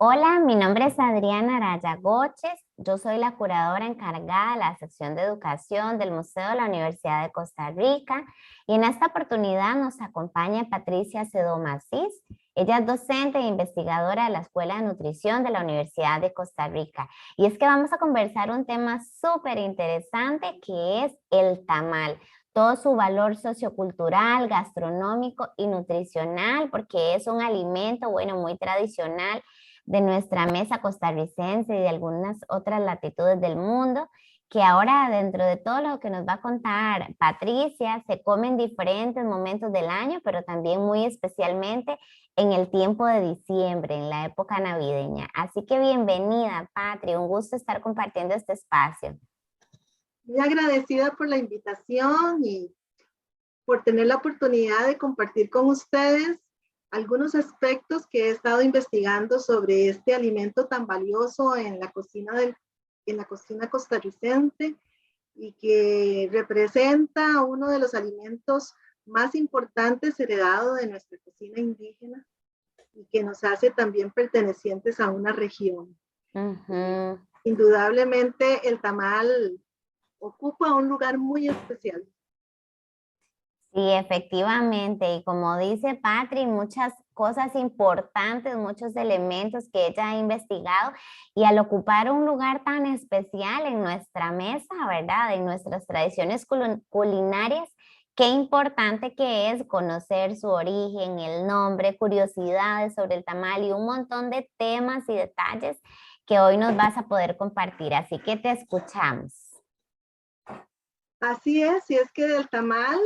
Hola, mi nombre es Adriana Araya Goches. Yo soy la curadora encargada de la sección de educación del Museo de la Universidad de Costa Rica. Y en esta oportunidad nos acompaña Patricia Sedó Macís. Ella es docente e investigadora de la Escuela de Nutrición de la Universidad de Costa Rica. Y es que vamos a conversar un tema súper interesante que es el tamal. Todo su valor sociocultural, gastronómico y nutricional, porque es un alimento, bueno, muy tradicional de nuestra mesa costarricense y de algunas otras latitudes del mundo, que ahora dentro de todo lo que nos va a contar Patricia, se come en diferentes momentos del año, pero también muy especialmente en el tiempo de diciembre, en la época navideña. Así que bienvenida, Patri, un gusto estar compartiendo este espacio. Muy agradecida por la invitación y por tener la oportunidad de compartir con ustedes algunos aspectos que he estado investigando sobre este alimento tan valioso en la cocina costarricense y que representa uno de los alimentos más importantes heredados de nuestra cocina indígena y que nos hace también pertenecientes a una región. Ujú. Indudablemente el tamal ocupa un lugar muy especial. Sí, efectivamente, y como dice Patri, muchas cosas importantes, muchos elementos que ella ha investigado y al ocupar un lugar tan especial en nuestra mesa, ¿verdad? En nuestras tradiciones culinarias, qué importante que es conocer su origen, el nombre, curiosidades sobre el tamal y un montón de temas y detalles que hoy nos vas a poder compartir, así que te escuchamos. Así es, y es que el tamal,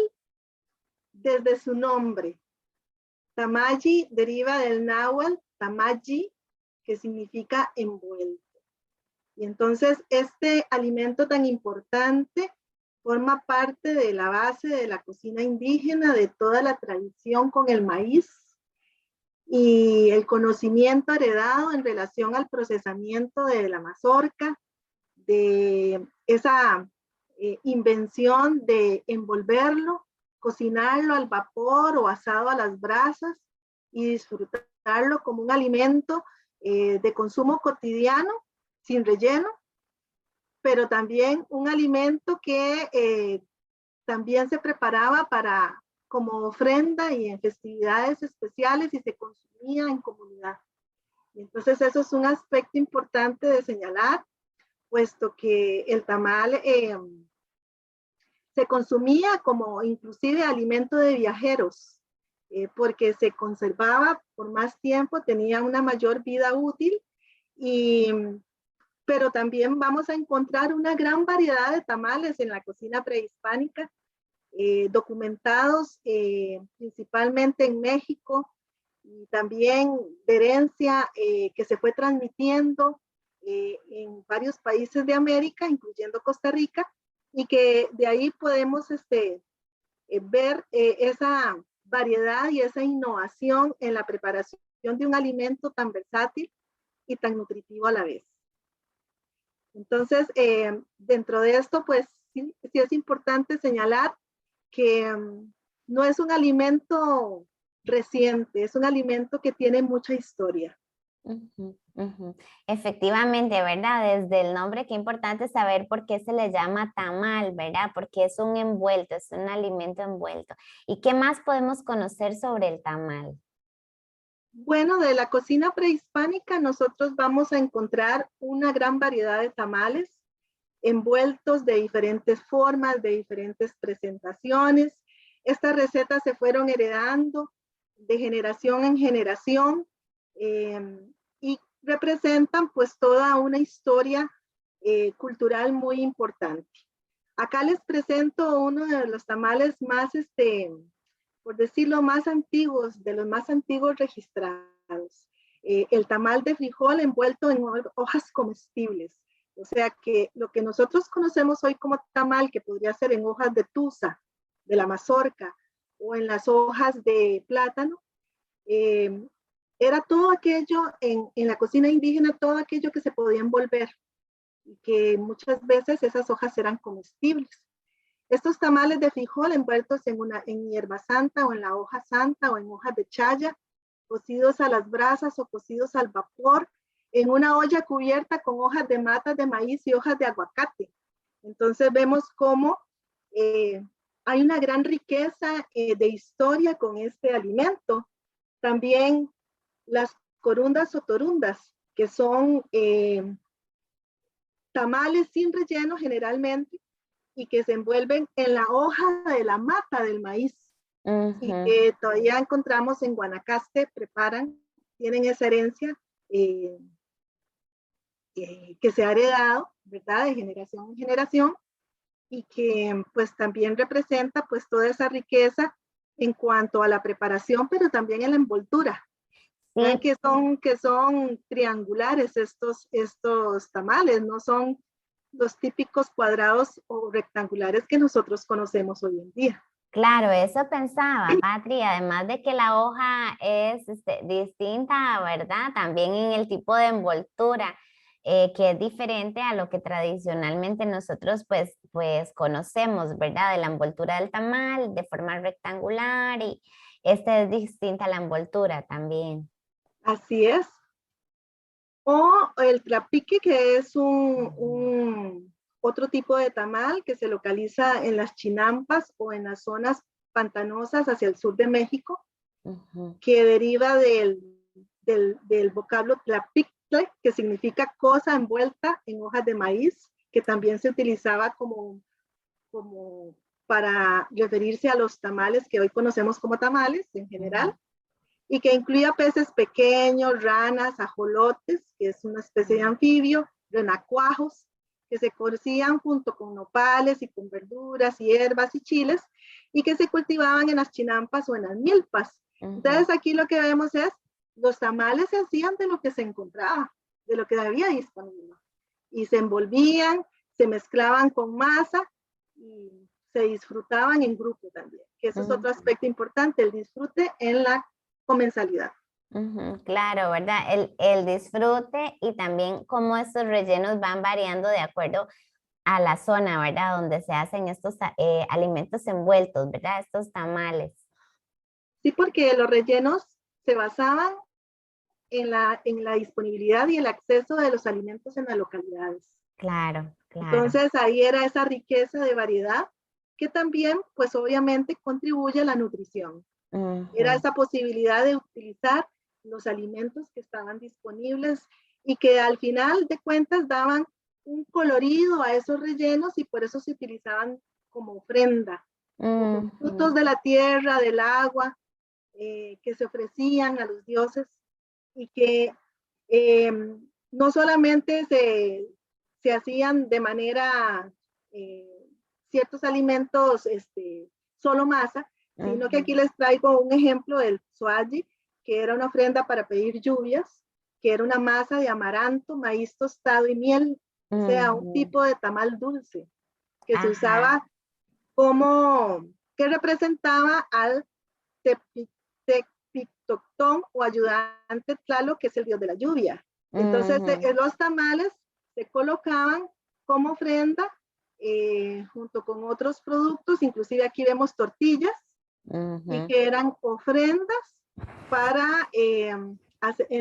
desde su nombre, tamayi deriva del náhuatl tamayi, que significa envuelto. Y entonces este alimento tan importante forma parte de la base de la cocina indígena, de toda la tradición con el maíz y el conocimiento heredado en relación al procesamiento de la mazorca, de esa invención de envolverlo, cocinarlo al vapor o asado a las brasas y disfrutarlo como un alimento de consumo cotidiano, sin relleno, pero también un alimento que también se preparaba para como ofrenda y en festividades especiales y se consumía en comunidad. Y entonces eso es un aspecto importante de señalar, puesto que el tamal se consumía como inclusive alimento de viajeros, porque se conservaba por más tiempo, tenía una mayor vida útil, y, pero también vamos a encontrar una gran variedad de tamales en la cocina prehispánica, documentados principalmente en México y también de herencia que se fue transmitiendo en varios países de América, incluyendo Costa Rica, y que de ahí podemos ver esa variedad y esa innovación en la preparación de un alimento tan versátil y tan nutritivo a la vez. Entonces, dentro de esto, pues sí es importante señalar que no es un alimento reciente, es un alimento que tiene mucha historia. Ujú, ujú. Efectivamente, ¿verdad? Desde el nombre, qué importante saber por qué se le llama tamal, ¿verdad? Porque es un envuelto, es un alimento envuelto. ¿Y qué más podemos conocer sobre el tamal? Bueno, de la cocina prehispánica nosotros vamos a encontrar una gran variedad de tamales envueltos de diferentes formas, de diferentes presentaciones. Estas recetas se fueron heredando de generación en generación y representan pues toda una historia cultural muy importante. Acá les presento uno de los tamales más, por decirlo, más antiguos, de los más antiguos registrados. El tamal de frijol envuelto en hojas comestibles. O sea que lo que nosotros conocemos hoy como tamal, que podría ser en hojas de tusa, de la mazorca, o en las hojas de plátano, eh, era todo aquello en la cocina indígena, todo aquello que se podía envolver y que muchas veces esas hojas eran comestibles. Estos tamales de frijol envueltos en hierba santa o en la hoja santa o en hojas de chaya, cocidos a las brasas o cocidos al vapor, en una olla cubierta con hojas de matas de maíz y hojas de aguacate. Entonces vemos cómo hay una gran riqueza de historia con este alimento. También las corundas o torundas, que son tamales sin relleno generalmente y que se envuelven en la hoja de la mata del maíz. Y que todavía encontramos en Guanacaste, tienen esa herencia que se ha heredado, ¿verdad? De generación en generación y que pues también representa pues toda esa riqueza en cuanto a la preparación, pero también en la envoltura. Vean Sí, que son triangulares estos tamales, no son los típicos cuadrados o rectangulares que nosotros conocemos hoy en día. claro, eso pensaba, Patri, además de que la hoja es distinta, ¿verdad? También en el tipo de envoltura, que es diferente a lo que tradicionalmente nosotros pues conocemos, ¿verdad? De la envoltura del tamal, de forma rectangular, y esta es distinta a la envoltura también. Así es. O el tlapique, que es otro tipo de tamal que se localiza en las chinampas o en las zonas pantanosas hacia el sur de México, que deriva del vocablo tlapicle, que significa cosa envuelta en hojas de maíz, que también se utilizaba como para referirse a los tamales que hoy conocemos como tamales en general, y que incluía peces pequeños, ranas, ajolotes, que es una especie de anfibio, renacuajos, que se cocían junto con nopales y con verduras, hierbas y chiles, y que se cultivaban en las chinampas o en las milpas. Entonces aquí lo que vemos es, los tamales se hacían de lo que se encontraba, de lo que había disponible, y se envolvían, se mezclaban con masa, y se disfrutaban en grupo también, que eso es otro aspecto importante, el disfrute en la comensalidad. Claro, ¿verdad? El disfrute y también cómo estos rellenos van variando de acuerdo a la zona, ¿verdad? Donde se hacen estos alimentos envueltos, ¿verdad? Estos tamales. Sí, porque los rellenos se basaban en la disponibilidad y el acceso de los alimentos en las localidades. Claro, claro. Entonces ahí era esa riqueza de variedad que también, pues obviamente, contribuye a la nutrición. Era esa posibilidad de utilizar los alimentos que estaban disponibles y que al final de cuentas daban un colorido a esos rellenos y por eso se utilizaban como ofrenda, como frutos de la tierra, del agua, que se ofrecían a los dioses y que no solamente se hacían de manera ciertos alimentos solo masa, sino que aquí les traigo un ejemplo del suaji, que era una ofrenda para pedir lluvias, que era una masa de amaranto, maíz tostado y miel, o sea, un tipo de tamal dulce, que se usaba como, que representaba al Tepictoctón o ayudante Tlaloc, que es el dios de la lluvia. Entonces, los tamales se colocaban como ofrenda junto con otros productos, inclusive aquí vemos tortillas, y que eran ofrendas para en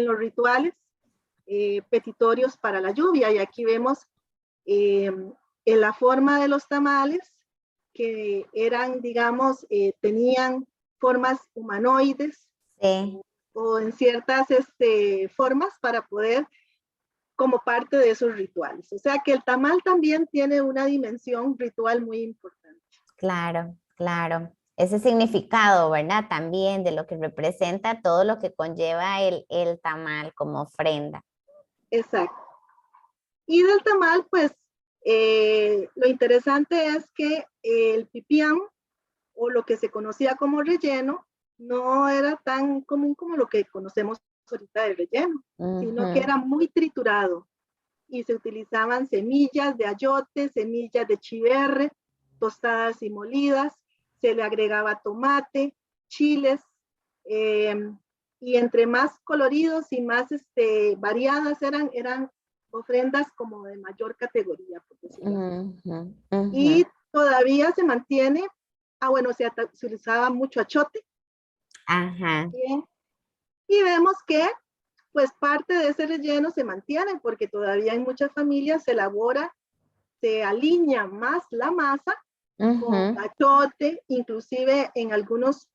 los rituales petitorios para la lluvia. Y aquí vemos en la forma de los tamales, que eran, digamos, tenían formas humanoides, Sí. o en ciertas formas para poder como parte de esos rituales. O sea que el tamal también tiene una dimensión ritual muy importante. Claro, claro. Ese significado, ¿verdad? También de lo que representa todo lo que conlleva el tamal como ofrenda. Exacto. Y del tamal, pues, lo interesante es que el pipián, o lo que se conocía como relleno, no era tan común como lo que conocemos ahorita de relleno, sino que era muy triturado y se utilizaban semillas de ayote, semillas de chiverre, tostadas y molidas, se le agregaba tomate, chiles, y entre más coloridos y más variadas eran ofrendas como de mayor categoría, por decirlo así. Y todavía se mantiene, bueno, se utilizaba mucho achote. Ajá. Bien. Y vemos que pues parte de ese relleno se mantiene porque todavía en muchas familias se elabora, se alinea más la masa con achiote, inclusive en algunas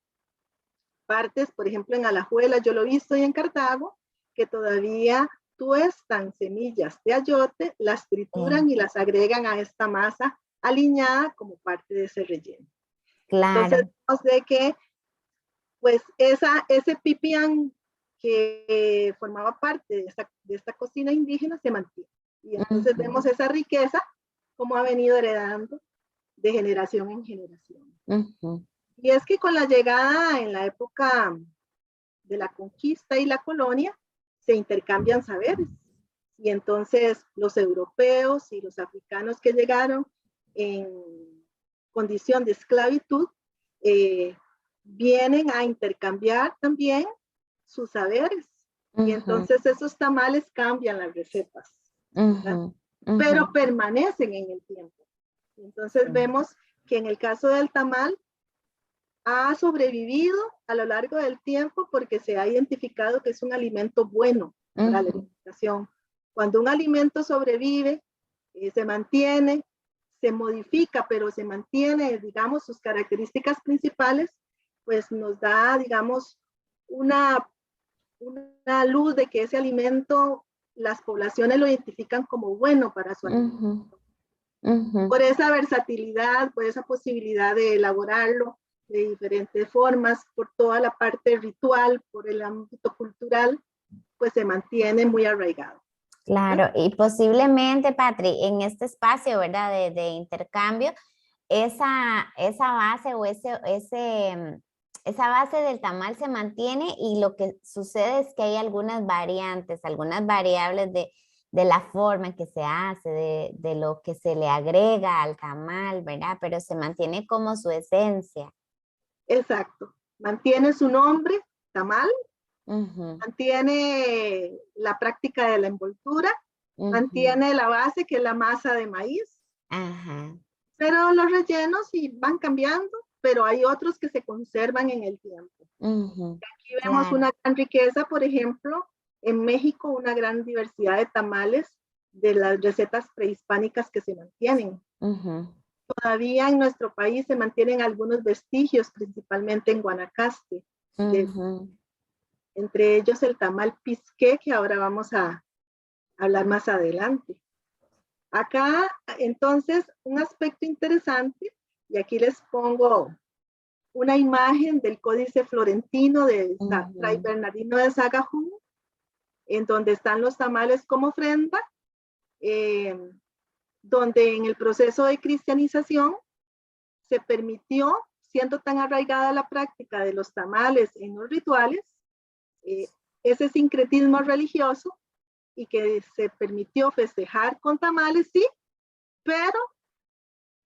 partes, por ejemplo en Alajuela, yo lo he visto y en Cartago, que todavía tuestan semillas de achiote, las trituran y las agregan a esta masa alineada como parte de ese relleno. Claro. Entonces, vemos de que pues ese pipián que formaba parte de esta cocina indígena se mantiene. Y entonces vemos esa riqueza como ha venido heredando de generación en generación. Y es que con la llegada en la época de la conquista y la colonia, se intercambian saberes. Y entonces los europeos y los africanos que llegaron en condición de esclavitud, vienen a intercambiar también sus saberes. Y entonces esos tamales cambian las recetas, pero permanecen en el tiempo. Entonces vemos que en el caso del tamal ha sobrevivido a lo largo del tiempo porque se ha identificado que es un alimento bueno para la alimentación. Cuando un alimento sobrevive, se mantiene, se modifica, pero se mantiene, digamos, sus características principales, pues nos da, digamos, una luz de que ese alimento, las poblaciones lo identifican como bueno para su alimento. Por esa versatilidad, por esa posibilidad de elaborarlo de diferentes formas, por toda la parte ritual, por el ámbito cultural, pues se mantiene muy arraigado. Claro, y posiblemente, Patri, en este espacio, ¿verdad? De intercambio, esa base o esa base del tamal se mantiene y lo que sucede es que hay algunas variantes, algunas variables de la forma en que se hace, de lo que se le agrega al tamal, ¿verdad? Pero se mantiene como su esencia. Exacto, mantiene su nombre, tamal, mantiene la práctica de la envoltura, mantiene la base que es la masa de maíz, pero los rellenos sí van cambiando, pero hay otros que se conservan en el tiempo. Aquí vemos una gran riqueza, por ejemplo, en México una gran diversidad de tamales de las recetas prehispánicas que se mantienen. Todavía en nuestro país se mantienen algunos vestigios, principalmente en Guanacaste, entre ellos el tamal pisqué, que ahora vamos a hablar más adelante. Acá, entonces, un aspecto interesante, y aquí les pongo una imagen del Códice Florentino de Fray Bernardino de Sahagún, en donde están los tamales como ofrenda, donde en el proceso de cristianización se permitió, siendo tan arraigada la práctica de los tamales en los rituales, ese sincretismo religioso y que se permitió festejar con tamales, sí, pero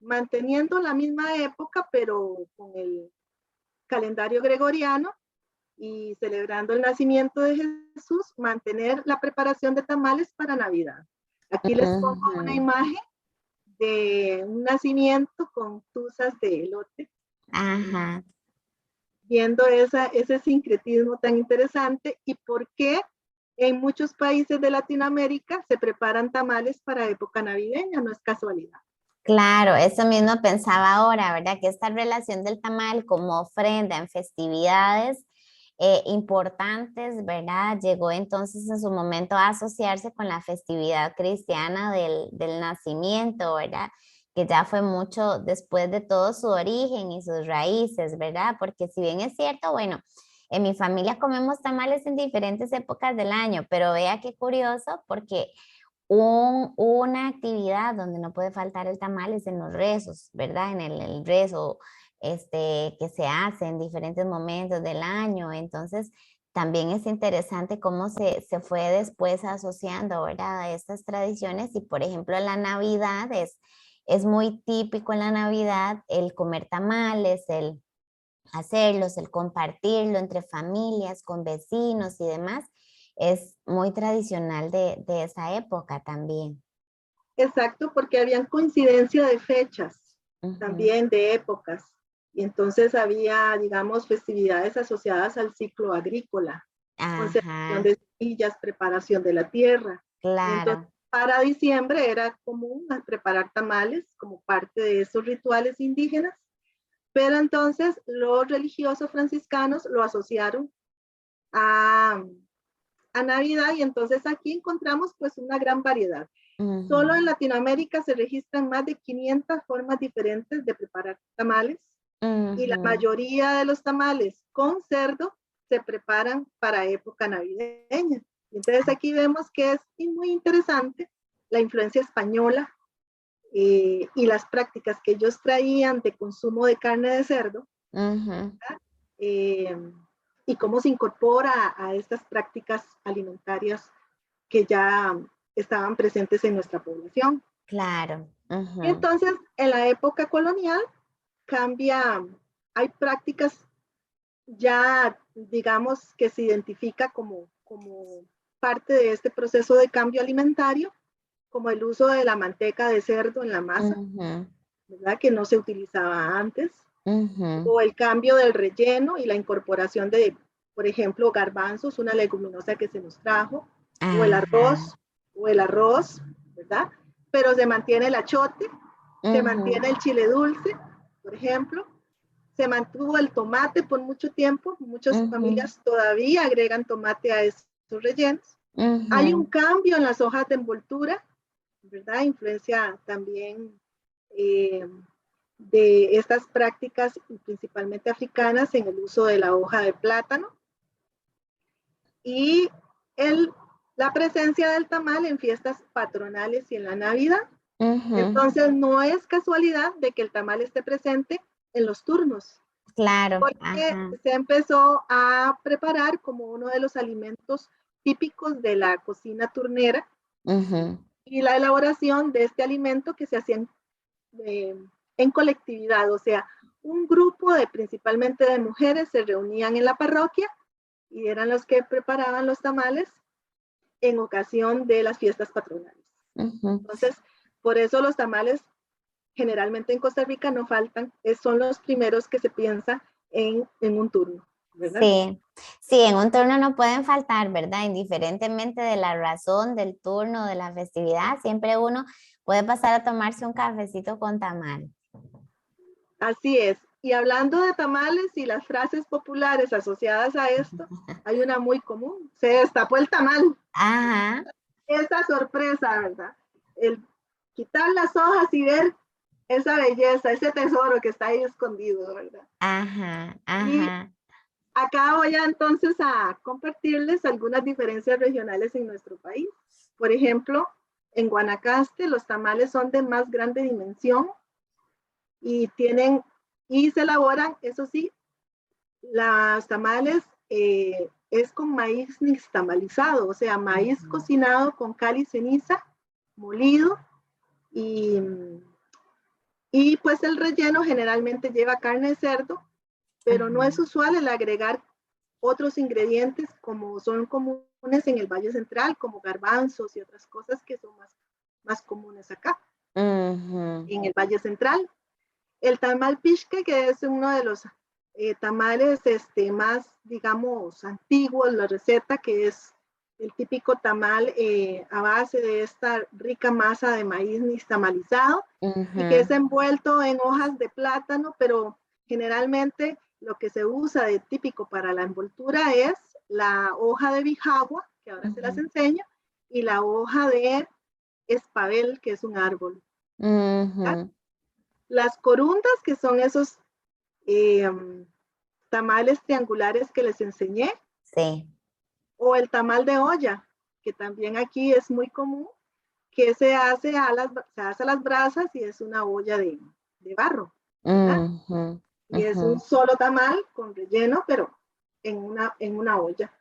manteniendo la misma época, pero con el calendario gregoriano y celebrando el nacimiento de Jesús, mantener la preparación de tamales para Navidad. Aquí les pongo una imagen de un nacimiento con tuzas de elote. Viendo ese sincretismo tan interesante y por qué en muchos países de Latinoamérica se preparan tamales para época navideña, no es casualidad. Claro, eso mismo pensaba ahora, ¿verdad? Que esta relación del tamal como ofrenda en festividades importantes, ¿verdad? Llegó entonces en su momento a asociarse con la festividad cristiana del nacimiento, ¿verdad? Que ya fue mucho después de todo su origen y sus raíces, ¿verdad? Porque si bien es cierto, bueno, en mi familia comemos tamales en diferentes épocas del año, pero vea qué curioso porque una actividad donde no puede faltar el tamal es en los rezos, ¿verdad? En el rezo que se hace en diferentes momentos del año. Entonces, también es interesante cómo se fue después asociando, ¿verdad? A estas tradiciones y, por ejemplo, la Navidad es muy típico en la Navidad el comer tamales, el hacerlos, el compartirlo entre familias, con vecinos y demás. Es muy tradicional de esa época también. Exacto, porque habían coincidencia de fechas, también de épocas. Y entonces había, digamos, festividades asociadas al ciclo agrícola. conservación Ajá, de semillas, preparación de la tierra. Y entonces, claro. para diciembre era común preparar tamales como parte de esos rituales indígenas, pero entonces los religiosos franciscanos lo asociaron a, a Navidad y entonces aquí encontramos pues una gran variedad. Solo en Ujú, Latinoamérica se registran más de 500 formas diferentes de preparar tamales y la ujú, mayoría de los tamales con cerdo se preparan para época navideña. Entonces aquí vemos que es muy interesante la influencia española y las prácticas que ellos traían de consumo de carne de cerdo ujú. eh, y cómo se incorpora a estas prácticas alimentarias que ya estaban presentes en nuestra población. Claro. Y Ujú, entonces, en la época colonial, cambia, hay prácticas ya, digamos, que se identifica como parte de este proceso de cambio alimentario, como el uso de la manteca de cerdo en la masa, ujú, ¿verdad? Que no se utilizaba antes, ujú. o el cambio del relleno y la incorporación de, por ejemplo, garbanzos, una leguminosa que se nos trajo, o el Ajá. arroz, o el arroz, ¿verdad? Pero se mantiene el achote, se Ujú, mantiene el chile dulce, por ejemplo, se mantuvo el tomate por mucho tiempo, muchas ujú, familias todavía agregan tomate a esos rellenos. Hay un ujú, cambio en las hojas de envoltura, ¿verdad? Influencia también eh, de estas prácticas, principalmente africanas, en el uso de la hoja de plátano y el, la presencia del tamal en fiestas patronales y en la Navidad. ujú. Entonces, no es casualidad de que el tamal esté presente en los turnos, Claro. porque Ajá. se empezó a preparar como uno de los alimentos típicos de la cocina turnera Ujú, y la elaboración de este alimento que se hacía eh, en colectividad, o sea, un grupo de principalmente de mujeres se reunían en la parroquia y eran los que preparaban los tamales en ocasión de las fiestas patronales. ujú. Entonces, por eso los tamales generalmente en Costa Rica no faltan, son los primeros que se piensa en un turno, ¿verdad? Sí, sí, en un turno no pueden faltar, ¿verdad? Indiferentemente de la razón del turno, de la festividad, siempre uno puede pasar a tomarse un cafecito con tamal. Así es. Y hablando de tamales y las frases populares asociadas a esto, hay una muy común, se destapó el tamal. Ajá, Esa sorpresa, ¿verdad? El quitar las hojas y ver esa belleza, ese tesoro que está ahí escondido, ¿verdad? ajá, Y ajá. acá voy a entonces a compartirles algunas diferencias regionales en nuestro país. Por ejemplo, en Guanacaste los tamales son de más grande dimensión y tienen y se elaboran, eso sí, las tamales es con maíz nixtamalizado, o sea, maíz Ujú, cocinado con cal y ceniza, molido y, y pues el relleno generalmente lleva carne de cerdo, pero no es ajá. usual el agregar otros ingredientes como son comunes en el Valle Central, como garbanzos y otras cosas que son más comunes acá, Ujú, en el Valle Central. El tamal pishke, que es uno de los tamales más, digamos, antiguos, la receta, que es el típico tamal a base de esta rica masa de maíz nixtamalizado y que es ujú, envuelto en hojas de plátano, pero generalmente lo que se usa de típico para la envoltura es la hoja de bijagua, que ahora se las ujú, enseño, y la hoja de espabel, que es un árbol. ¿Verdad? ujú. Las corundas, que son esos eh, tamales triangulares que les enseñé, Sí. o el tamal de olla, que también aquí es muy común, que se hace a las brasas y es una olla de barro, ¿verdad? Ujú, Y es ujú. un solo tamal con relleno, pero en una olla.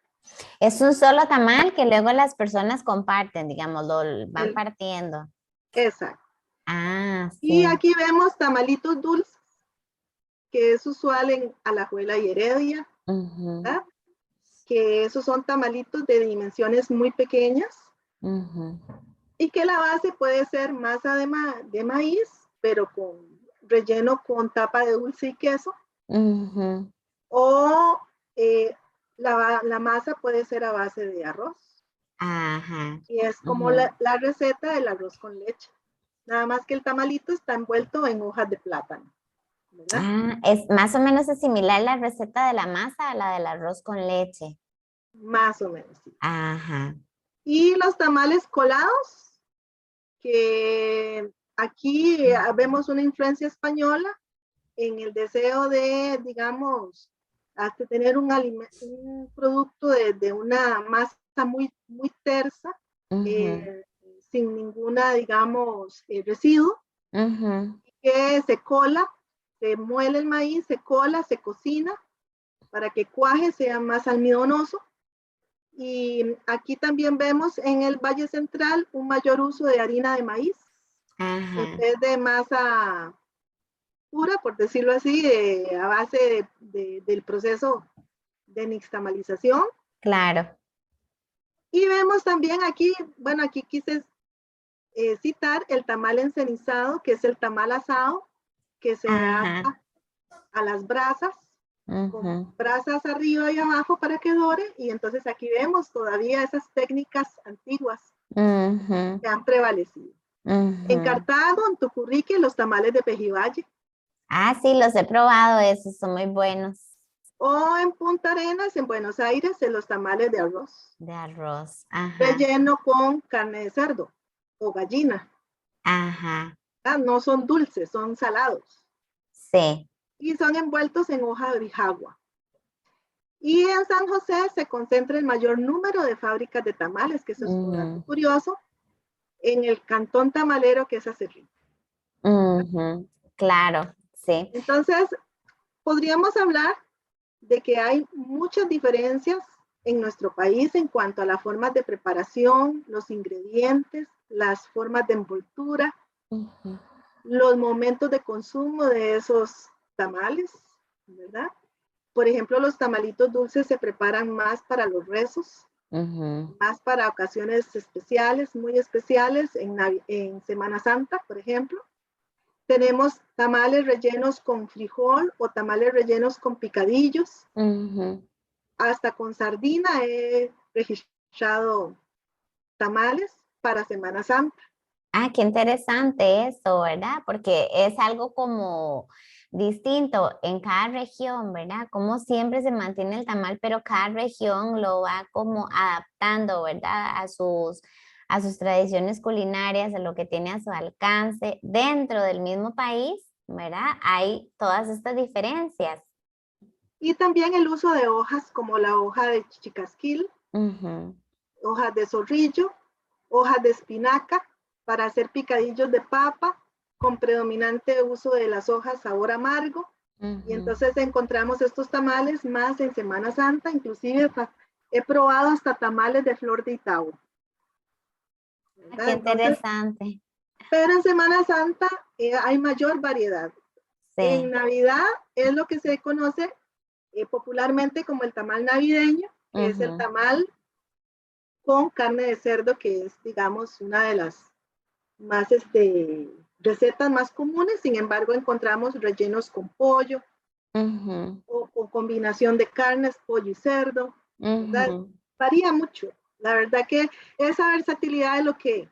Es un solo tamal que luego las personas comparten, digamos, lo van El, partiendo. exacto. Ah, Y sí. aquí vemos tamalitos dulces, que es usual en Alajuela y Heredia, Ujú, ¿verdad? Que esos son tamalitos de dimensiones muy pequeñas ujú, y que la base puede ser masa de maíz, pero con relleno con tapa de dulce y queso, ujú, o La masa puede ser a base de arroz. Ajá. Y es como Ujú. la receta del arroz con leche. Nada más que el tamalito está envuelto en hojas de plátano, ¿verdad? Ah, es más o menos es similar la receta de la masa a la del arroz con leche. Más o menos, sí. Ajá. Y los tamales colados, que aquí vemos una influencia española en el deseo de, digamos, hasta tener un producto de una masa muy tersa, Ujú, eh, sin ninguna, digamos, residuo, ujú. que se cola, se muele el maíz, se cola, se cocina para que cuaje, sea más almidonoso. Y aquí también vemos en el Valle Central un mayor uso de harina de maíz en Ajá. vez de masa pura, por decirlo así, a base del proceso de nixtamalización. Claro. Y vemos también aquí, bueno, aquí quise citar el tamal encenizado, que es el tamal asado, que se Ajá. asa a las brasas, con Ujú, brasas arriba y abajo para que dore. Y entonces aquí vemos todavía esas técnicas antiguas ujú, que han prevalecido. En ujú. Cartago, en Tucurrique, los tamales de Pejivalle. Ah, sí, los he probado, esos son muy buenos O en Punta Arenas, en Buenos Aires, en los tamales de arroz, de arroz. Ajá. relleno con carne de cerdo o gallina. Ajá. Ah, no son dulces, son salados. Sí. Y son envueltos en hoja de bijagua. Y en San José se concentra el mayor número de fábricas de tamales, que eso es un dato Ujú, curioso, en el cantón tamalero que es Acerrín. ujú. Claro, sí. Entonces, podríamos hablar de que hay muchas diferencias en nuestro país en cuanto a las formas de preparación, los ingredientes, las formas de envoltura, Ujú, los momentos de consumo de esos tamales, ¿verdad? Por ejemplo, los tamalitos dulces se preparan más para los rezos, ujú. más para ocasiones especiales, muy especiales, en Semana Santa, por ejemplo. Tenemos tamales rellenos con frijol o tamales rellenos con picadillos, Ujú. hasta con sardina he registrado tamales para Semana Santa. Ah, qué interesante eso, ¿verdad? Porque es algo como distinto en cada región, ¿verdad? Como siempre se mantiene el tamal, pero cada región lo va como adaptando, ¿verdad? A sus tradiciones culinarias, a lo que tiene a su alcance. Dentro del mismo país, ¿verdad? Hay todas estas diferencias. Y también el uso de hojas como la hoja de chicasquil, Ujú, hojas de zorrillo, hojas de espinaca para hacer picadillos de papa con predominante uso de las hojas sabor amargo. Y ujú. entonces encontramos estos tamales más en Semana Santa, inclusive he probado hasta tamales de flor de Itaúna, Ah, ¿verdad? qué Entonces, interesante. pero en Semana Santa hay mayor variedad. En Sí. Navidad es lo que se conoce popularmente como el tamal navideño, que es el Ujú, tamal con carne de cerdo, que es, digamos, una de las más recetas más comunes. Sin embargo, encontramos rellenos con pollo ujú, o combinación de carnes, pollo y cerdo, ¿verdad? ujú. Varía mucho. La verdad que esa versatilidad es lo que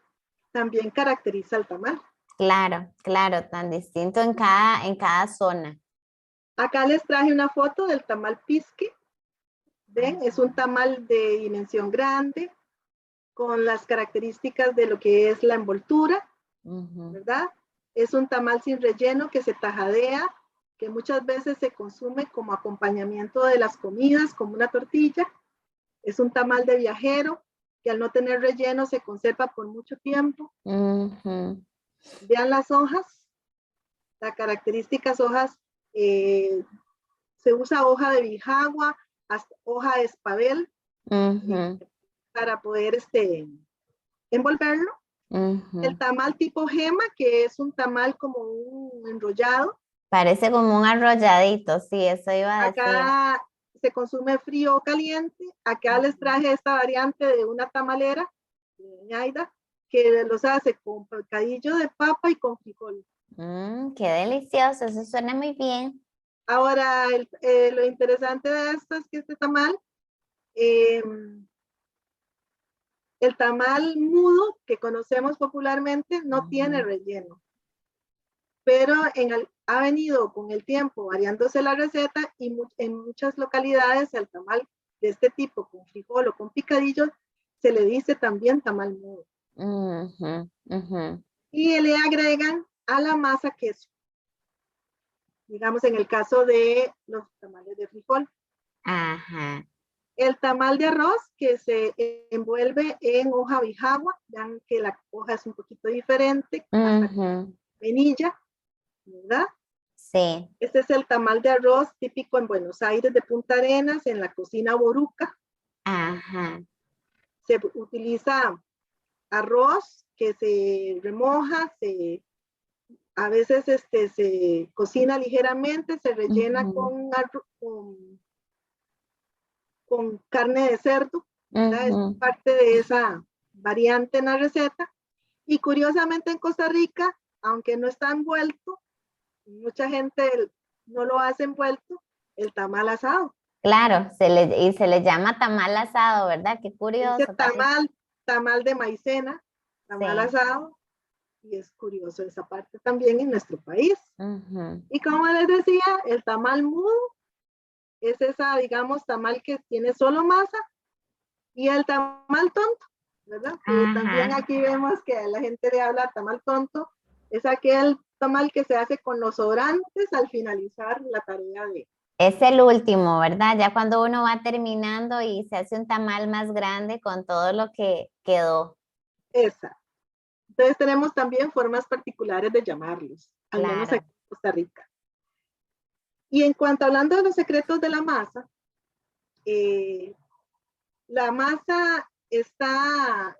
también caracteriza al tamal. Claro, claro, tan distinto en cada zona. Acá les traje una foto del tamal pisque. ¿Ven? Es un tamal de dimensión grande, con las características de lo que es la envoltura, Ujú, ¿verdad? Es un tamal sin relleno que se tajadea, que muchas veces se consume como acompañamiento de las comidas, como una tortilla. Es un tamal de viajero, que al no tener relleno se conserva por mucho tiempo. ujú, Vean las hojas, las características hojas, eh, se usa hoja de bijagua, hasta hoja de espabel, eh, ujú, para poder envolverlo. El ujú. tamal tipo gema, que es un tamal como un enrollado. Parece como un arrolladito, sí, eso iba a decir. Acá se consume frío o caliente. Acá les traje esta variante de una tamalera, de Aida, que los hace con picadillo de papa y con frijol. Qué delicioso, eso suena muy bien. Ahora, lo interesante de esto es que este tamal El tamal mudo que conocemos popularmente no tiene relleno, pero ha venido con el tiempo variándose la receta y en muchas localidades el tamal de este tipo con frijol o con picadillo se le dice también tamal mudo. Y le agregan a la masa queso. Digamos en el caso de los tamales de frijol. Ajá. El tamal de arroz que se envuelve en hoja bijagua, vean que la hoja es un poquito diferente, vainilla, ¿verdad? Sí. Este es el tamal de arroz típico en Buenos Aires de Punta Arenas, en la cocina boruca. Ajá. Se utiliza arroz que se remoja, a veces se cocina ligeramente, se rellena con carne de cerdo, ¿verdad? Es parte de esa variante en la receta. Y curiosamente en Costa Rica, aunque no está envuelto, mucha gente no lo hace envuelto, el tamal asado. Claro, y se le llama tamal asado, ¿verdad? Qué curioso, Dice Patricia. tamal de maicena, tamal Sí. asado, y es curioso esa parte también en nuestro país. Y como les decía, el tamal mudo es esa, digamos, tamal que tiene solo masa, y el tamal tonto, ¿verdad? Que también aquí vemos que la gente le habla tamal tonto, es aquel tamal que se hace con los sobrantes al finalizar la tarea de... Es el último, ¿verdad? Ya cuando uno va terminando y se hace un tamal más grande con todo lo que quedó. Esa. Entonces tenemos también formas particulares de llamarlos, al menos aquí Claro. en Costa Rica. Y en cuanto hablando de los secretos de la masa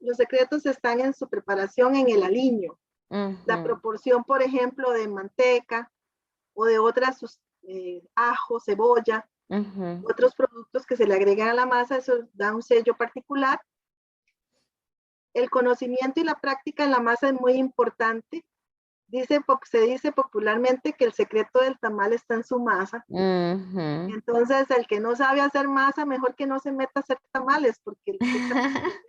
los secretos están en su preparación en el aliño. La proporción, por ejemplo, de manteca o de otras ajo, cebolla, otros productos que se le agregan a la masa, eso da un sello particular. El conocimiento y la práctica en la masa es muy importante. Se dice popularmente que el secreto del tamal está en su masa. Entonces, el que no sabe hacer masa, mejor que no se meta a hacer tamales, porque le cuesta la gente.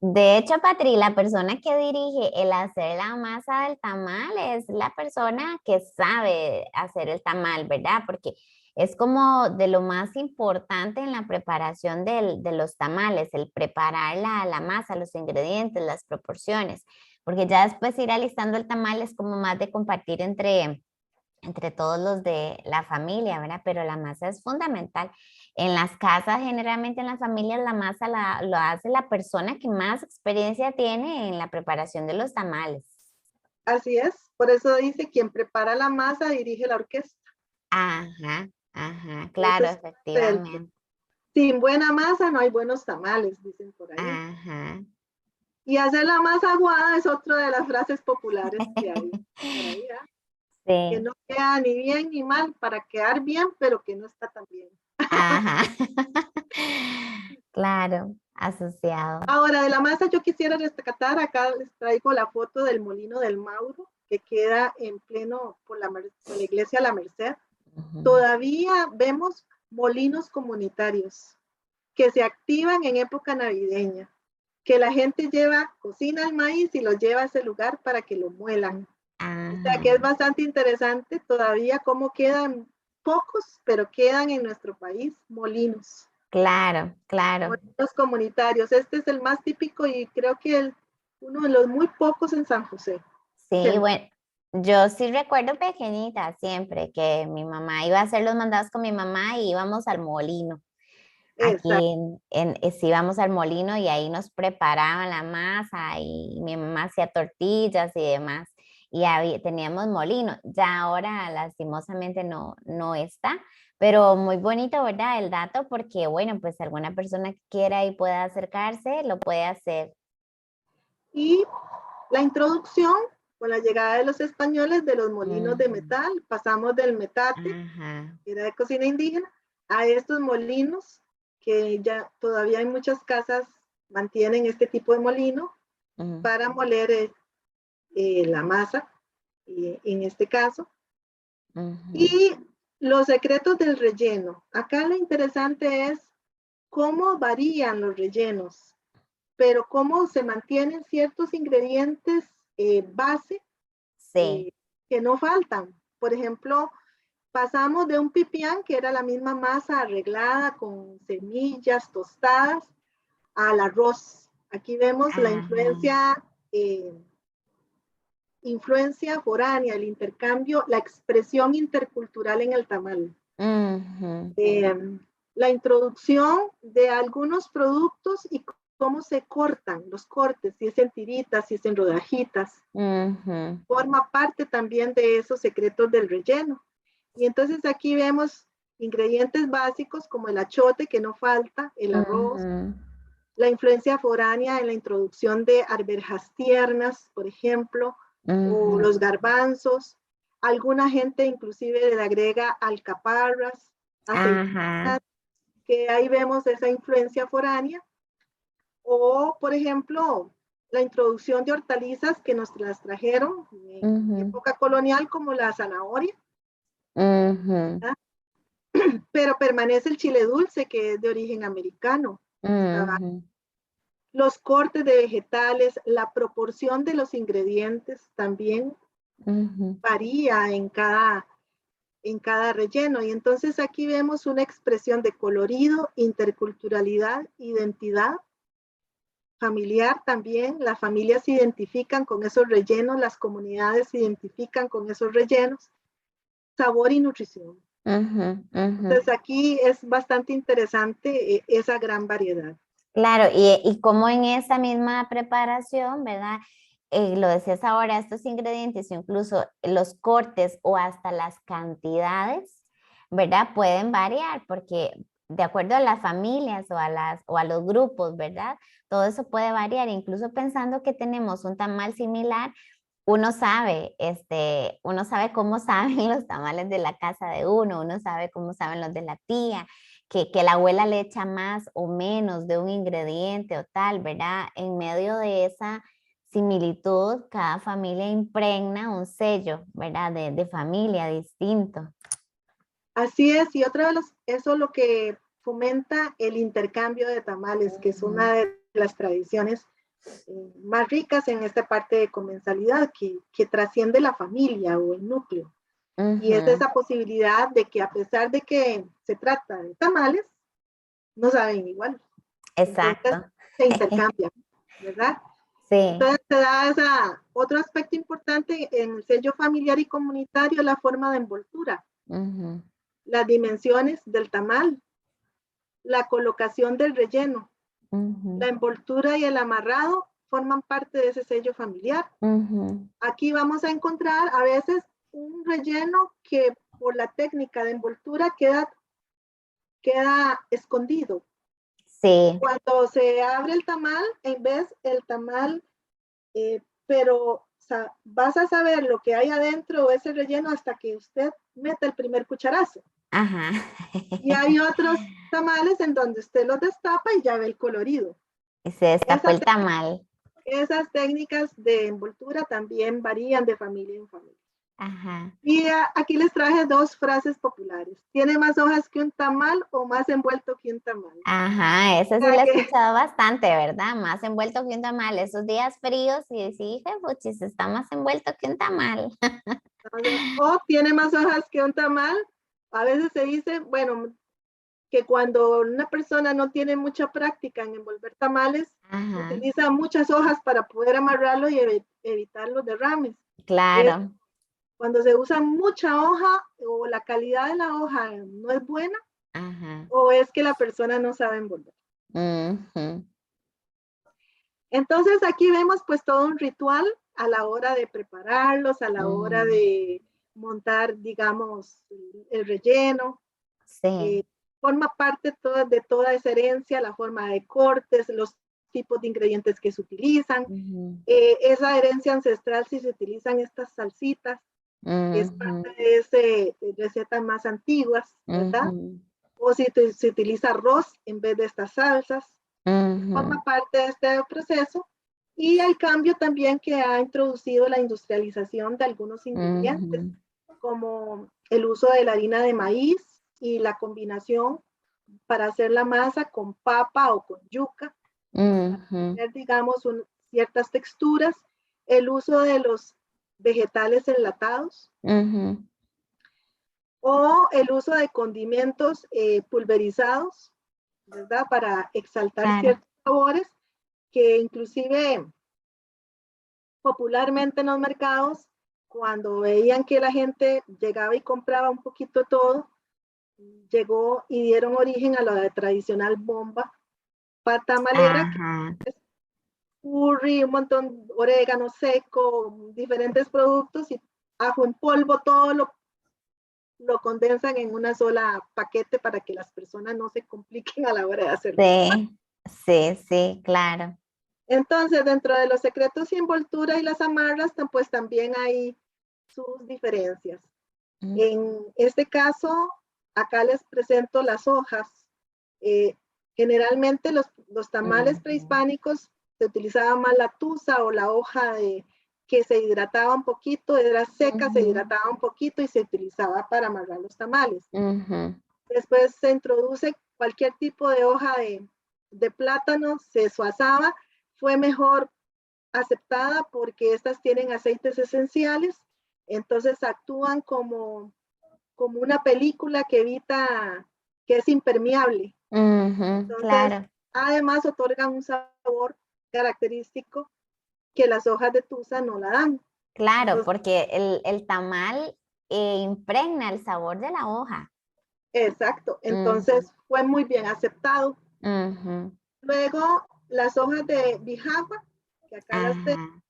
De hecho, Patri, la persona que dirige el hacer la masa del tamal es la persona que sabe hacer el tamal, ¿verdad? Porque es como de lo más importante en la preparación de los tamales, el preparar la masa, los ingredientes, las proporciones, porque ya después ir alistando el tamal es como más de compartir entre todos los de la familia, ¿verdad? Pero la masa es fundamental. En las casas, generalmente en las familias, la masa lo hace la persona que más experiencia tiene en la preparación de los tamales. Así es, por eso dice, quien prepara la masa dirige la orquesta. Ajá, claro, efectivamente. Sin buena masa no hay buenos tamales, dicen por ahí. Ajá. Y hacer la masa aguada es otra de las frases populares que hay por ahí, ¿eh? Sí. Que no queda ni bien ni mal, para quedar bien, pero que no está tan bien. Ajá. Claro, asociado. Ahora, de la masa yo quisiera rescatar, acá les traigo la foto del Molino del Mauro, que queda en pleno por la iglesia La Merced. Todavía vemos molinos comunitarios que se activan en época navideña, que la gente cocina el maíz y lo lleva a ese lugar para que lo muelan. O sea que es bastante interesante todavía cómo quedan pocos, pero quedan en nuestro país molinos. Claro, claro. Molinos comunitarios. Este es el más típico y creo que uno de los muy pocos en San José. Sí, bueno, yo sí recuerdo pequeñita siempre que mi mamá iba a hacer los mandados con mi mamá y íbamos al molino. Aquí sí íbamos al molino y ahí nos preparaban la masa y mi mamá hacía tortillas y demás. Y teníamos molino. Ya ahora lastimosamente no está, pero muy bonito, ¿verdad? El dato porque, bueno, pues alguna persona que quiera y pueda acercarse, lo puede hacer. Y la introducción, con la llegada de los españoles de los molinos de metal, pasamos del metate, que era de cocina indígena, a estos molinos que ya todavía en muchas casas mantienen este tipo de molino para moler la masa, en este caso. Y los secretos del relleno. Acá lo interesante es cómo varían los rellenos, pero cómo se mantienen ciertos ingredientes base Sí. que no faltan. Por ejemplo, pasamos de un pipián, que era la misma masa arreglada con semillas tostadas, al arroz. Aquí vemos la Ajá. influencia foránea, el intercambio, la expresión intercultural en el tamal. Ujú. La introducción de algunos productos y cómo se cortan los cortes, si es en tiritas, si es en rodajitas. Ujú. Forma parte también de esos secretos del relleno. Y entonces aquí vemos ingredientes básicos como el achote, que no falta, el arroz, Ujú. la influencia foránea en la introducción de arvejas tiernas, por ejemplo, o Ujú. los garbanzos. Alguna gente inclusive le agrega alcaparras, aceitunas, Ajá. que ahí vemos esa influencia foránea. O, por ejemplo, la introducción de hortalizas que nos las trajeron en Ujú. época colonial, como la zanahoria, Ujú. ¿verdad? Pero permanece el chile dulce, que es de origen americano. Ujú. Los cortes de vegetales, la proporción de los ingredientes también Ujú. varía en cada relleno. Y entonces aquí vemos una expresión de colorido, interculturalidad, identidad familiar también. Las familias se identifican con esos rellenos, las comunidades se identifican con esos rellenos, sabor y nutrición. Ujú. Ujú. Entonces aquí es bastante interesante esa gran variedad. Claro, y como en esa misma preparación, ¿verdad? Lo decías ahora, estos ingredientes, incluso los cortes o hasta las cantidades, ¿verdad? Pueden variar porque de acuerdo a las familias o a los grupos, ¿verdad? Todo eso puede variar, incluso pensando que tenemos un tamal similar, uno sabe cómo saben los tamales de la casa de uno sabe cómo saben los de la tía, que la abuela le echa más o menos de un ingrediente o tal, ¿verdad? En medio de esa similitud, cada familia impregna un sello, ¿verdad? De familia distinto. Así es, y otra de eso es lo que fomenta el intercambio de tamales, que es Ujú. una de las tradiciones más ricas en esta parte de comensalidad, que trasciende la familia o el núcleo. Y es Ujú. esa posibilidad de que a pesar de que se trata de tamales, no saben igual. Entonces Exacto. se intercambian, ¿verdad? Sí. Entonces se da otro aspecto importante en el sello familiar y comunitario, la forma de envoltura, Ujú. las dimensiones del tamal, la colocación del relleno, Ujú. la envoltura y el amarrado forman parte de ese sello familiar. Ujú. Aquí vamos a encontrar a veces un relleno que por la técnica de envoltura queda escondido. Sí. Cuando se abre el tamal, en vez el tamal, pero vas a saber lo que hay adentro de ese relleno hasta que usted meta el primer cucharazo. Ajá. Y hay otros tamales en donde usted los destapa y ya ve el colorido. Y se destapó Esas, el tamal. esas técnicas de envoltura también varían de familia en familia. Ajá. Y aquí les traje dos frases populares. ¿Tiene más hojas que un tamal o más envuelto que un tamal? Ajá, eso sí O lo he que, escuchado bastante, ¿verdad? Más envuelto que un tamal. Esos días fríos y sí, puchis, está más envuelto que un tamal. o tiene más hojas que un tamal. A veces se dice, bueno, que cuando una persona no tiene mucha práctica en envolver tamales, Ajá, utiliza muchas hojas para poder amarrarlo y evitar los derrames. Es claro. cuando se usa mucha hoja o la calidad de la hoja no es buena Ajá. o es que la persona no sabe envolver. Ujú. Entonces aquí vemos pues todo un ritual a la hora de prepararlos, a la hora Ujú. de montar, digamos, el relleno. Sí. Eh, Forma parte de toda esa herencia, la forma de cortes, los tipos de ingredientes que se utilizan, Ujú. esa herencia ancestral si se utilizan estas salsitas, que es Ujú. parte de ese, recetas más antiguas, ¿verdad? Ujú. O si se utiliza arroz en vez de estas salsas, Ujú. forma parte de este proceso. Y el cambio también que ha introducido la industrialización de algunos ingredientes, Ujú. como el uso de la harina de maíz y la combinación para hacer la masa con papa o con yuca, tener, digamos, ciertas texturas, el uso de los vegetales enlatados, o el uso de condimentos pulverizados, ¿verdad? Para exaltar ciertos sabores que inclusive popularmente en los mercados, cuando veían que la gente llegaba y compraba un poquito de todo, llegó y dieron origen a la tradicional bomba tamalera, que es curry, un montón, orégano seco, diferentes productos y ajo en polvo, todo lo condensan en una sola paquete para que las personas no se compliquen a la hora de hacerlo. Sí, claro. Entonces, dentro de los secretos y envoltura y las amarras, pues también hay sus diferencias. En este caso, acá les presento las hojas. Generalmente los tamales prehispánicos se utilizaba más la tusa o la hoja que se hidrataba un poquito, era seca, se hidrataba un poquito y se utilizaba para amarrar los tamales. Después se introduce cualquier tipo de hoja de plátano, se suazaba, fue mejor aceptada porque estas tienen aceites esenciales, entonces actúan como una película que evita, que es impermeable. Entonces, claro. además otorgan un sabor característico que las hojas de tusa no la dan. Claro, entonces, porque el tamal impregna el sabor de la hoja. Exacto, entonces fue muy bien aceptado. Luego, las hojas de bijagua, que acá las tengo,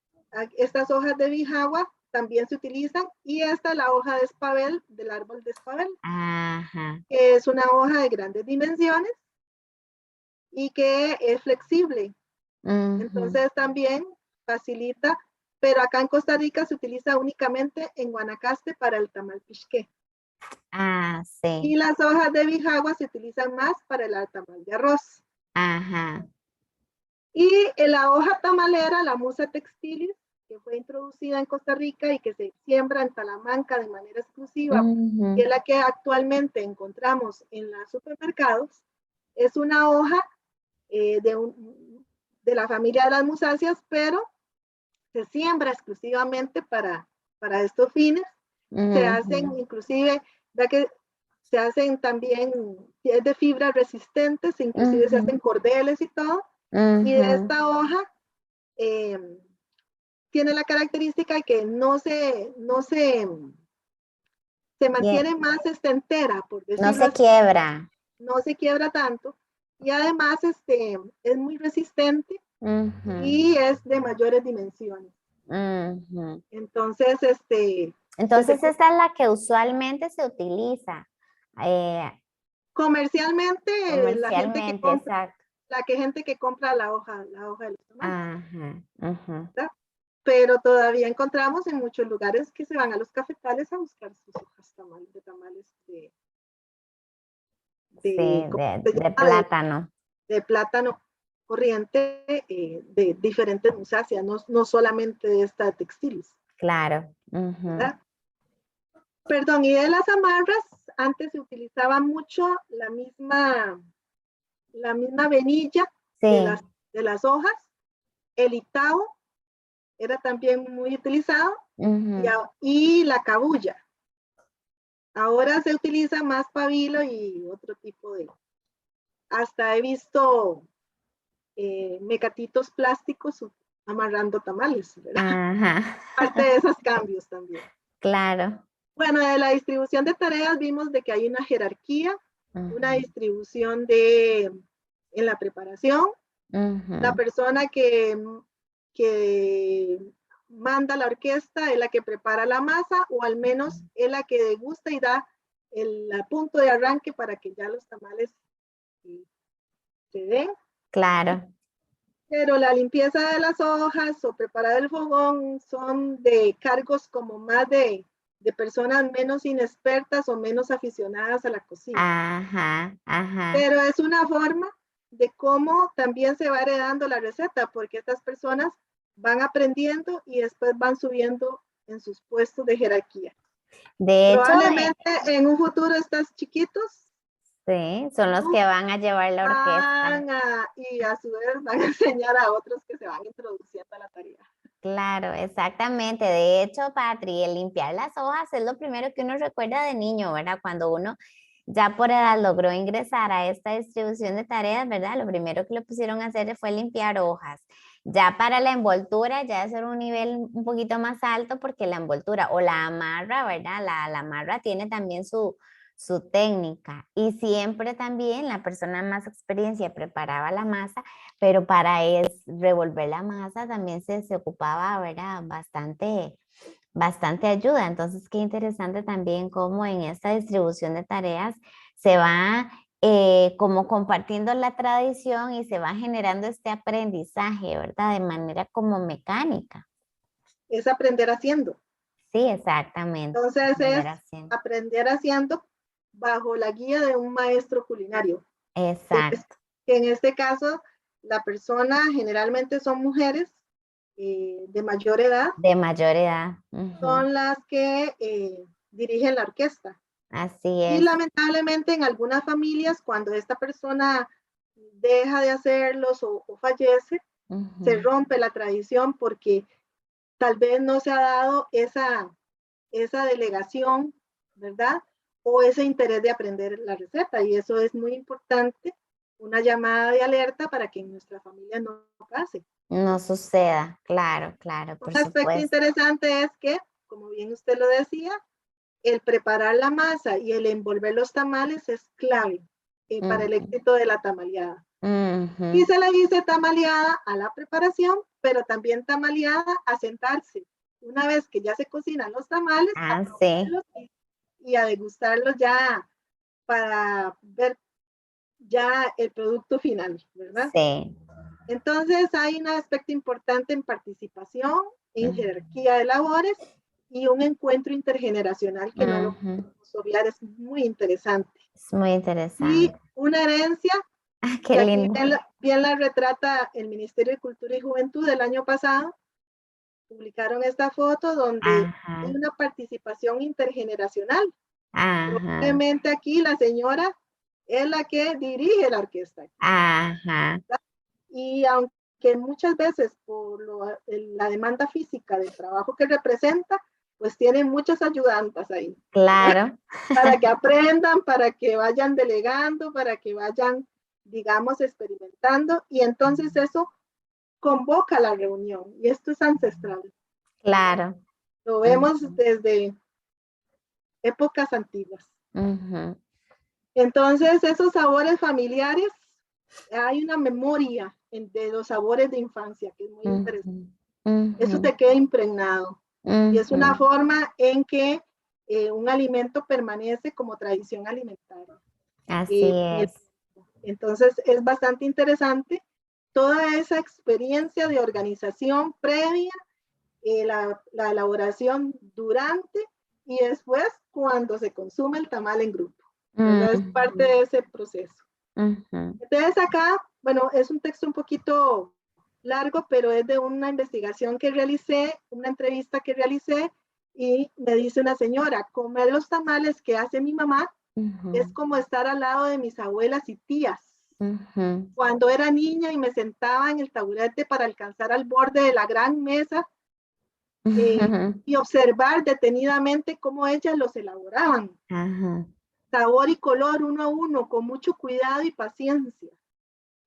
estas hojas de bijagua también se utilizan, y esta es la hoja de espabel, del árbol de espabel, que es una hoja de grandes dimensiones y que es flexible. Entonces también facilita, pero acá en Costa Rica se utiliza únicamente en Guanacaste para el tamal pishqué. Y las hojas de bijagua se utilizan más para el tamal de arroz. Y en la hoja tamalera, la musa textilis, que fue introducida en Costa Rica y que se siembra en Talamanca de manera exclusiva, y es la que actualmente encontramos en los supermercados, es una hoja de la familia de las musáceas, pero se siembra exclusivamente para estos fines. Se hacen inclusive, ya que se hacen también, es de fibras resistentes, inclusive se hacen cordeles y todo. Y de esta hoja tiene la característica de que se mantiene más entera, por decirlo así. No se quiebra. No se quiebra tanto. Y además es muy resistente y es de mayores dimensiones. Entonces, Entonces esta es la que usualmente se utiliza. Comercialmente, Comercialmente, exacto. gente que compra la hoja de los tamales. Pero todavía encontramos en muchos lugares que se van a los cafetales a buscar sus hojas de tamales de plátano. De plátano corriente, de diferentes musáceas, no solamente de esta textilis. Claro. Perdón, y de las amarras, antes se utilizaba mucho la misma venilla de las hojas. El itao era también muy utilizado, y la cabuya. Ahora se utiliza más pabilo y otro tipo de... Hasta he visto mecatitos plásticos amarrando tamales, ¿verdad? Parte de esos cambios también. Claro. Bueno, de la distribución de tareas vimos de que hay una jerarquía, una distribución en la preparación. La persona que manda la orquesta es la que prepara la masa, o al menos es la que degusta y da el punto de arranque para que ya los tamales se den. Claro. Pero la limpieza de las hojas o preparar el fogón son de cargos como más de personas menos inexpertas o menos aficionadas a la cocina. Pero es una forma de cómo también se va heredando la receta, porque estas personas van aprendiendo y después van subiendo en sus puestos de jerarquía. De hecho, probablemente en un futuro estos chiquitos Sí, son los que van a llevar la orquesta. Y a su vez van a enseñar a otros que se van introduciendo a la tarea. Claro, exactamente. De hecho, Patri, el limpiar las hojas es lo primero que uno recuerda de niño, ¿verdad? Cuando uno ya por edad logró ingresar a esta distribución de tareas, ¿verdad? Lo primero que le pusieron a hacer fue limpiar hojas. Ya para la envoltura, ya es un nivel un poquito más alto porque la envoltura o la amarra, ¿verdad? La amarra tiene también su técnica. Y siempre también la persona más experiencia preparaba la masa, pero para revolver la masa también se ocupaba, ¿verdad? Bastante ayuda. Entonces, qué interesante también cómo en esta distribución de tareas se va como compartiendo la tradición y se va generando este aprendizaje, ¿verdad? De manera como mecánica. Es aprender haciendo. Sí, exactamente. Entonces es Aprender haciendo. aprender haciendo bajo la guía de un maestro culinario. Exacto. Que en este caso, la persona generalmente son mujeres de mayor edad, De mayor edad. Ujú. son las que dirigen la orquesta. Así Y es. lamentablemente en algunas familias, cuando esta persona deja de hacerlos o fallece, se Ujú. rompe la tradición porque tal vez no se ha dado esa delegación, ¿verdad? O ese interés de aprender la receta. Y eso es muy importante, una llamada de alerta para que en nuestra familia no pase. No suceda, claro, claro, Un por aspecto supuesto. interesante es que, como bien usted lo decía, el preparar la masa y el envolver los tamales es clave para el Ujú, éxito de la tamaleada. Y ujú. se le dice tamaleada a la preparación, pero también tamaleada a sentarse. Una vez que ya se cocinan los tamales, a Ah, sí, probarlos y a degustarlos ya para ver ya el producto final, ¿verdad? sí. Entonces hay un aspecto importante en participación, en Ujú, jerarquía de labores y un encuentro intergeneracional que no lo ujú. podemos obviar, es muy interesante. Es muy Y interesante. una herencia Ah, qué que aquí lindo. bien la retrata el Ministerio de Cultura y Juventud del año pasado, publicaron esta foto donde hay Ajá, una participación intergeneracional. ajá, Obviamente aquí la señora es la que dirige la orquesta. ajá. Y aunque muchas veces por la demanda física del trabajo que representa, pues tienen muchas ayudantes ahí, ¿verdad? Claro. Para que aprendan, para que vayan delegando, para que vayan, digamos, experimentando. Y entonces eso convoca la reunión. Y esto es ancestral, ¿verdad? Claro. Lo vemos Ujú, desde épocas antiguas. ujú, Entonces, esos sabores familiares, hay una memoria de los sabores de infancia que es muy interesante. ujú, Eso ujú, se queda impregnado. Y es una ujú. forma en que un alimento permanece como tradición alimentaria. Así En es. entonces, es bastante interesante toda esa experiencia de organización previa, la elaboración durante y después cuando se consume el tamal en grupo, ¿verdad? Es parte Ujú, de ese proceso. ujú. Entonces acá, bueno, es un texto un poquito largo, pero es de una investigación que realicé, una entrevista que realicé, y me dice una señora, comer los tamales que hace mi mamá es Ujú, como estar al lado de mis abuelas y tías. ujú, Cuando era niña y me sentaba en el taburete para alcanzar al borde de la gran mesa ujú. y observar detenidamente cómo ellas los elaboraban, Ajá. sabor y color uno a uno, con mucho cuidado y paciencia.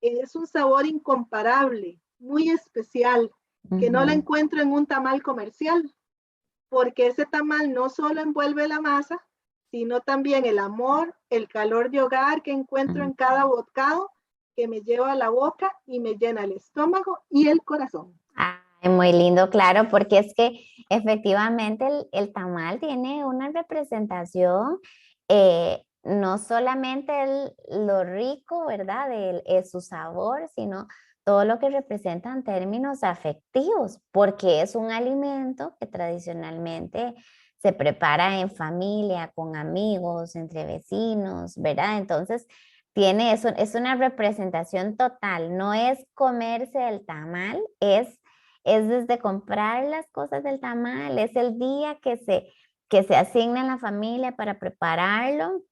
Es un sabor incomparable, muy especial, que no lo Ujú, encuentro en un tamal comercial, porque ese tamal no solo envuelve la masa, sino también el amor, el calor de hogar que encuentro en ujú. cada bocado que me lleva a la boca y me llena el estómago y el corazón. Ay, muy lindo, claro, porque es que efectivamente el tamal tiene una representación, no solamente lo rico, ¿verdad? De su sabor, sino todo lo que representa en términos afectivos, porque es un alimento que tradicionalmente se prepara en familia, con amigos, entre vecinos, ¿verdad? Entonces, tiene eso, es una representación total, no es comerse el tamal, es desde comprar las cosas del tamal, es el día que se asigna en la familia para prepararlo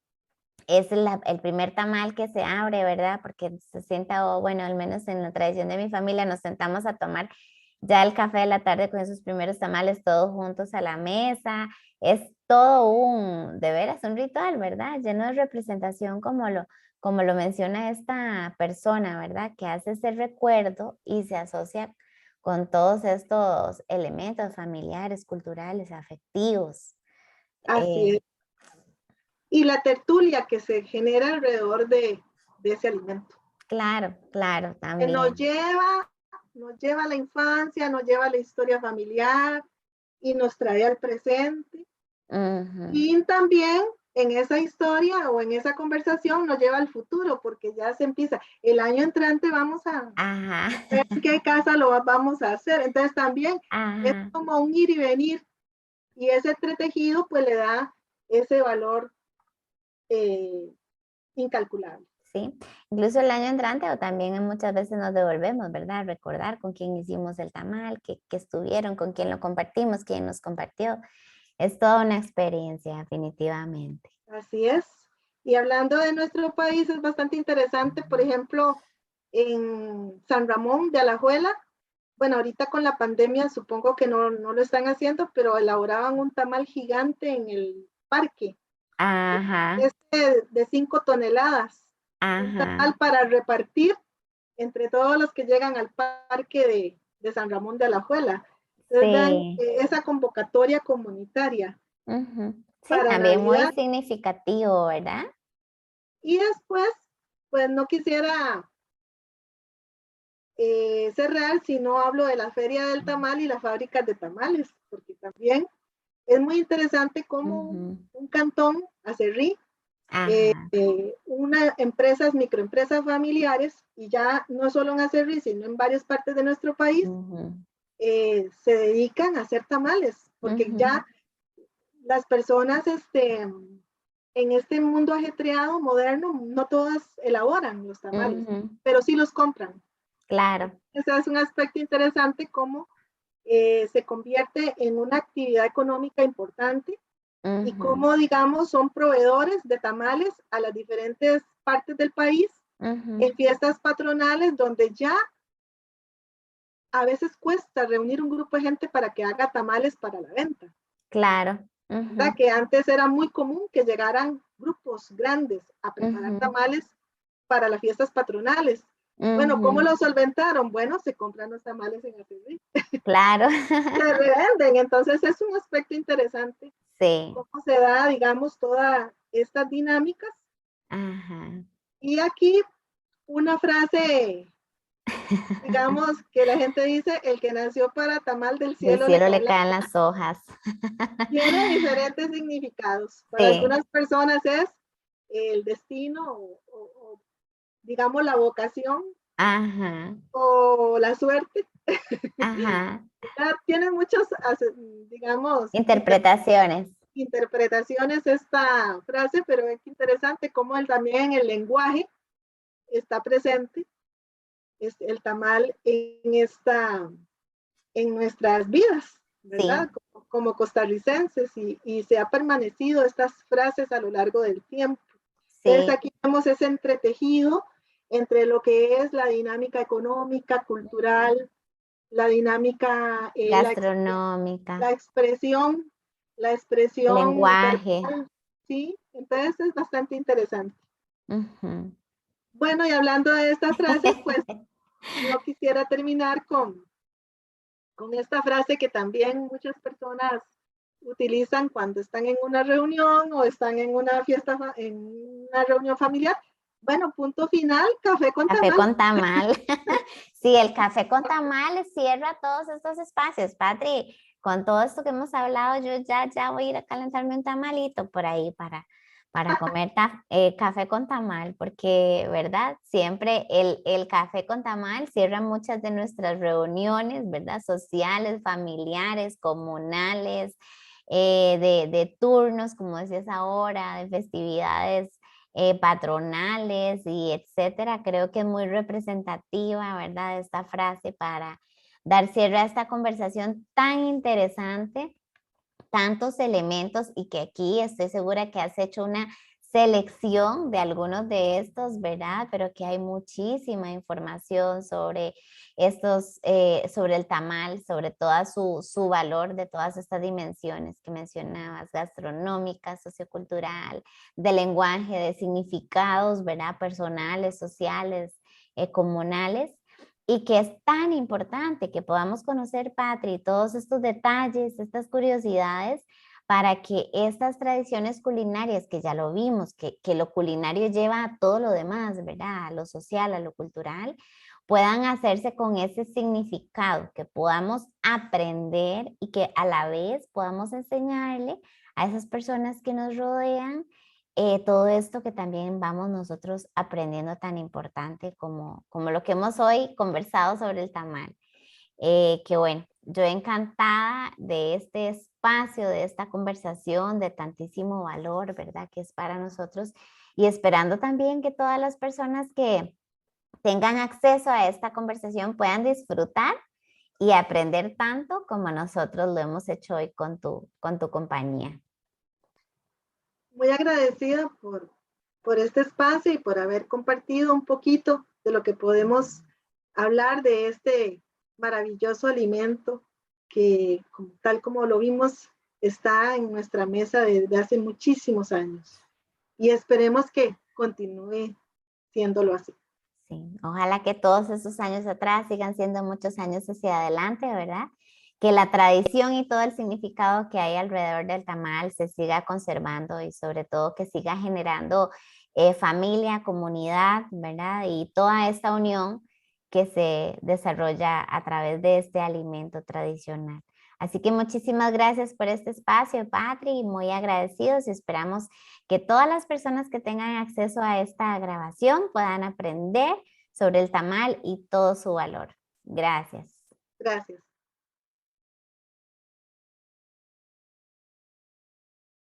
es el primer tamal que se abre, ¿verdad? Porque se sienta, o bueno, al menos en la tradición de mi familia, nos sentamos a tomar ya el café de la tarde con esos primeros tamales todos juntos a la mesa. Es todo de veras, un ritual, ¿verdad? Lleno de representación como lo menciona esta persona, ¿verdad? Que hace ese recuerdo y se asocia con todos estos elementos familiares, culturales, afectivos. Así Eh, es. Y la tertulia que se genera alrededor de ese alimento. claro, claro, Que también. nos lleva a la infancia, nos lleva a la historia familiar y nos trae al presente. Ujú. Y también en esa historia o en esa conversación nos lleva al futuro, porque ya se empieza. El año entrante vamos a Ajá, ver en qué casa lo vamos a hacer. Entonces también es ajá, como un ir y venir. Y ese entretejido pues le da ese valor eh, incalculable. sí. Incluso el año entrante o también muchas veces nos devolvemos, ¿verdad? Recordar con quién hicimos el tamal, que estuvieron, con quién lo compartimos, quién nos compartió. Es toda una experiencia, definitivamente. Así es. Y hablando de nuestro país, es bastante interesante, por ejemplo, en San Ramón de Alajuela, bueno, ahorita con la pandemia supongo que no lo están haciendo, pero elaboraban un tamal gigante en el parque, Ajá, de 5 toneladas, un ajá, tamal para repartir entre todos los que llegan al parque de San Ramón de Alajuela. Entonces vean sí. esa convocatoria comunitaria Ujú. Sí, para también muy Navidad. significativo, ¿verdad? Y después, pues no quisiera cerrar si no hablo de la Feria del Tamal y las fábricas de tamales, porque también es muy interesante cómo Ujú. un cantón, Acerrí, Ajá. una empresas, microempresas familiares, y ya no solo en Acerrí, sino en varias partes de nuestro país, Ujú, se dedican a hacer tamales, porque ujú, ya las personas en este mundo ajetreado, moderno, no todas elaboran los tamales, ujú. pero sí los compran. Claro. Ese es un aspecto interesante, cómo se convierte en una actividad económica importante y Ujú, cómo, digamos, son proveedores de tamales a las diferentes partes del país ujú. en fiestas patronales donde ya a veces cuesta reunir un grupo de gente para que haga tamales para la venta. Claro. ¿Verdad? Ujú, Que antes era muy común que llegaran grupos grandes a preparar ujú, tamales para las fiestas patronales. Bueno, ¿cómo ujú. lo solventaron? Bueno, se compran los tamales en Acerrí, Claro. se revenden, entonces es un aspecto interesante Sí. cómo se da, digamos, todas estas dinámicas. Ajá. Y aquí una frase, digamos, que la gente dice, el que nació para tamal del Del cielo le cielo le cae la... caen las hojas. Tiene diferentes significados. Para Sí. algunas personas es el destino o digamos, la vocación Ajá. o la suerte. Ajá. Tiene muchas, digamos, Interpretaciones. interpretaciones esta frase, pero es interesante cómo también el lenguaje está presente, es el tamal en nuestras vidas, ¿verdad? Sí. Como costarricenses y se ha permanecido estas frases a lo largo del tiempo. Entonces Sí. aquí vemos ese entretejido entre lo que es la dinámica económica, cultural, la dinámica, Gastronómica. expresión, la expresión Lenguaje. verbal, ¿sí? Entonces es bastante interesante. Ujú. Bueno, y hablando de estas frases, pues yo quisiera terminar con esta frase que también muchas personas utilizan cuando están en una reunión o están en una fiesta, en una reunión familiar. Bueno, punto final, café con Café tamal. con tamal. Sí, el café con tamal cierra todos estos espacios. Patri, con todo esto que hemos hablado, yo ya voy a ir a calentarme un tamalito por ahí para comer café con tamal, porque, ¿verdad? Siempre el café con tamal cierra muchas de nuestras reuniones, ¿verdad? Sociales, familiares, comunales, de turnos, como decías ahora, de festividades patronales y etcétera. Creo que es muy representativa, ¿verdad? Esta frase para dar cierre a esta conversación tan interesante, tantos elementos y que aquí estoy segura que has hecho una selección de algunos de estos, ¿verdad? Pero que hay muchísima información sobre estos, sobre el tamal, sobre toda su valor de todas estas dimensiones que mencionabas, gastronómica, sociocultural, de lenguaje, de significados, ¿verdad? Personales, sociales, comunales. Y que es tan importante que podamos conocer, Patri, todos estos detalles, estas curiosidades, para que estas tradiciones culinarias, que ya lo vimos, que lo culinario lleva a todo lo demás, ¿verdad? A lo social, a lo cultural, puedan hacerse con ese significado, que podamos aprender y que a la vez podamos enseñarle a esas personas que nos rodean todo esto que también vamos nosotros aprendiendo tan importante como lo que hemos hoy conversado sobre el tamal. Que bueno, yo encantada de este espacio, de esta conversación de tantísimo valor, ¿verdad? Que es para nosotros y esperando también que todas las personas que tengan acceso a esta conversación puedan disfrutar y aprender tanto como nosotros lo hemos hecho hoy con tu compañía. Muy agradecida por este espacio y por haber compartido un poquito de lo que podemos hablar de este maravilloso alimento que, tal como lo vimos, está en nuestra mesa desde hace muchísimos años. Y esperemos que continúe siéndolo así. Sí, ojalá que todos esos años atrás sigan siendo muchos años hacia adelante, ¿verdad? Que la tradición y todo el significado que hay alrededor del tamal se siga conservando y sobre todo que siga generando familia, comunidad, ¿verdad? Y toda esta unión que se desarrolla a través de este alimento tradicional. Así que muchísimas gracias por este espacio, Patri, muy agradecidos y esperamos que todas las personas que tengan acceso a esta grabación puedan aprender sobre el tamal y todo su valor. Gracias. Gracias.